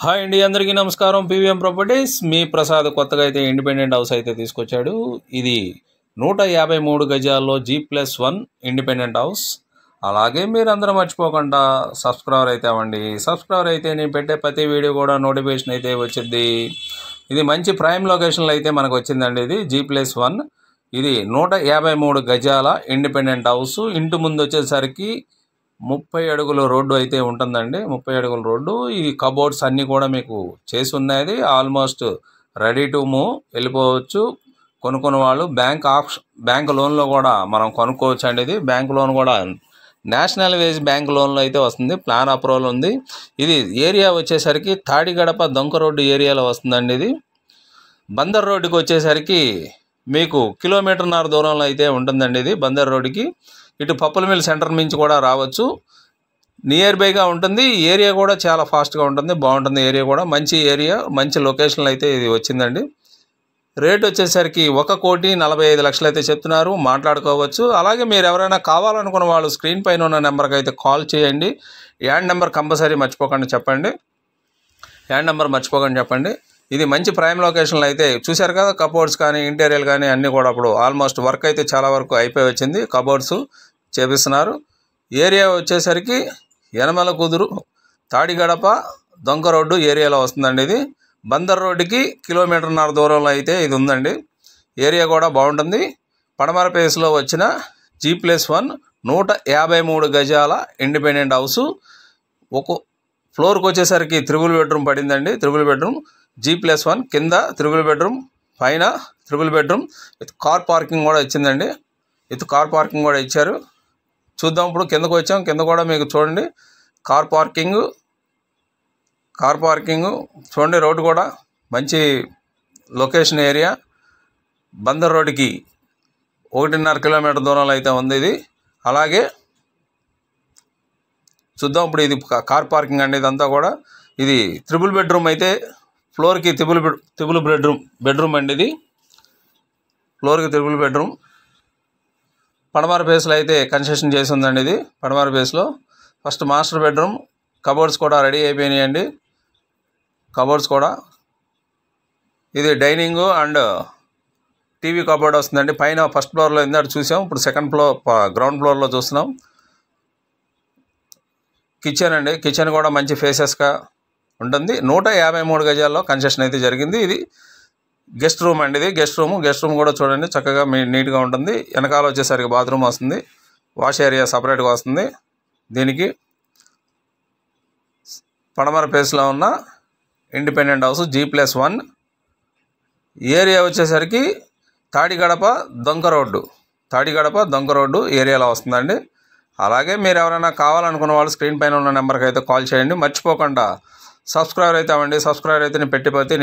Hi అండి, అందరికీ నమస్కారం. పీవీఎం ప్రాపర్టీస్ మీ ప్రసాద్ కొత్తగా అయితే ఇండిపెండెంట్ హౌస్ అయితే తీసుకొచ్చాడు. ఇది 153 గజాల్లో G+1 ఇండిపెండెంట్ హౌస్. అలాగే మీరందరూ మర్చిపోకుండా సబ్స్క్రైబర్ అయితే అవ్వండి. సబ్స్క్రైబర్ అయితే నేను పెట్టే ప్రతి వీడియో కూడా నోటిఫికేషన్ అయితే వచ్చింది. ఇది మంచి ప్రైమ్ లొకేషన్లో అయితే మనకు వచ్చిందండి. ఇది G+1. ఇది 153 గజాల ఇండిపెండెంట్ హౌస్. ఇంటి ముందు వచ్చేసరికి 30 అడుగుల రోడ్డు అయితే ఉంటుందండి. 30 అడుగుల రోడ్డు. ఈ కబోర్డ్స్ అన్నీ కూడా మీకు చేసి ఉన్నది. ఆల్మోస్ట్ రెడీ టు మూవ్, వెళ్ళిపోవచ్చు. కొనుక్కున్న వాళ్ళు బ్యాంక్ లోన్లో కూడా మనం కొనుక్కోవచ్చు అండి. ఇది బ్యాంక్ లోన్ కూడా నేషనల్ వేజ్ బ్యాంక్ లోన్లో అయితే వస్తుంది. ప్లాన్ అప్రూవల్ ఉంది. ఇది ఏరియా వచ్చేసరికి తాడిగడప దొంక రోడ్డు ఏరియాలో వస్తుందండి. ఇది బందర్ రోడ్డుకి వచ్చేసరికి మీకు 1.5 కిలోమీటర్ దూరంలో అయితే ఉంటుందండి. ఇది బందర్ రోడ్డుకి ఇటు పప్పుల మిల్ సెంటర్ నుంచి కూడా రావచ్చు. నియర్ బైగా ఉంటుంది. ఏరియా కూడా చాలా ఫాస్ట్గా ఉంటుంది, బాగుంటుంది. ఏరియా కూడా మంచి ఏరియా, మంచి లొకేషన్లో అయితే ఇది వచ్చిందండి. రేట్ వచ్చేసరికి 1,45,00,000 అయితే చెప్తున్నారు. మాట్లాడుకోవచ్చు. అలాగే మీరు ఎవరైనా కావాలనుకున్న వాళ్ళు స్క్రీన్ పైన ఉన్న నెంబర్కి అయితే కాల్ చేయండి. యాడ్ నెంబర్ కంపల్సరీ మర్చిపోకండి చెప్పండి. యాడ్ నెంబర్ మర్చిపోకండి చెప్పండి. ఇది మంచి ప్రైమ్ లొకేషన్లో అయితే చూశారు కదా. కబోర్డ్స్ కానీ ఇంటీరియర్ కానీ అన్నీ కూడా అప్పుడు ఆల్మోస్ట్ వర్క్ అయితే చాలా వరకు అయిపోయి వచ్చింది. కబోర్డ్స్ చేపిస్తున్నారు. ఏరియా వచ్చేసరికి యనమల కుదురు తాడిగడప దొంక రోడ్డు ఏరియాలో వస్తుందండి. ఇది బందర్ రోడ్డుకి 1.5 కిలోమీటర్ దూరంలో అయితే ఇది ఉందండి. ఏరియా కూడా బాగుంటుంది. పడమర పేస్లో వచ్చిన G+1 153 గజాల ఇండిపెండెంట్ హౌసు. ఒక ఫ్లోర్కి వచ్చేసరికి 3 బెడ్రూమ్ పడిందండి. 3 బెడ్రూమ్ G+1 కింద 3 బెడ్రూమ్, పైన 3 బెడ్రూమ్ విత్ కార్ పార్కింగ్ కూడా ఇచ్చిందండి. కార్ పార్కింగ్ కూడా ఇచ్చారు. చూద్దాం. ఇప్పుడు కిందకు వచ్చాం. కింద కూడా మీకు చూడండి కార్ పార్కింగ్ చూడండి. రోడ్డు కూడా మంచి లొకేషన్ ఏరియా. బందర్ రోడ్డుకి 1.5 కిలోమీటర్ దూరంలో అయితే ఉంది ఇది. అలాగే చూద్దాం. ఇప్పుడు ఇది కార్ పార్కింగ్ అండి. ఇదంతా కూడా ఇది 3 బెడ్రూమ్ అయితే ఫ్లోర్కి 3 బెడ్రూమ్ అండి. ఇది ఫ్లోర్కి 3 బెడ్రూమ్. పడమర ఫేస్లో అయితే కన్స్ట్రక్షన్ చేసి ఉందండి. ఇది పడమర ఫేస్లో ఫస్ట్ మాస్టర్ బెడ్రూమ్. కబోర్డ్స్ కూడా రెడీ అయిపోయినాయండి. కబోర్డ్స్ కూడా ఇది డైనింగ్ అండ్ టీవీ కబోర్డ్ వస్తుందండి. పైన ఫస్ట్ ఫ్లోర్లో ఇందాక చూసాం. ఇప్పుడు గ్రౌండ్ ఫ్లోర్లో చూస్తున్నాం. కిచెన్ అండి. కిచెన్ కూడా మంచి ఫేసెస్గా ఉంటుంది. 153 గజాల్లో కన్స్ట్రక్షన్ అయితే జరిగింది. ఇది గెస్ట్ రూమ్ అండి. ఇది గెస్ట్ రూమ్ కూడా చూడండి చక్కగా నీట్గా ఉంటుంది. వెనకాల వచ్చేసరికి బాత్రూమ్ వస్తుంది. వాష్ ఏరియా సపరేట్గా వస్తుంది. దీనికి పడమర పేస్లో ఉన్న ఇండిపెండెంట్ హౌస్ G+1. ఏరియా వచ్చేసరికి తాడిగడప దొంక రోడ్డు ఏరియాలో వస్తుందండి. అలాగే మీరు ఎవరైనా కావాలనుకున్న వాళ్ళు స్క్రీన్ పైన ఉన్న నెంబర్కి అయితే కాల్ చేయండి. మర్చిపోకుండా సబ్స్క్రైబర్ అయితే అవ్వండి. సబ్స్క్రైబర్ అయితే నేను పెట్టిపోతే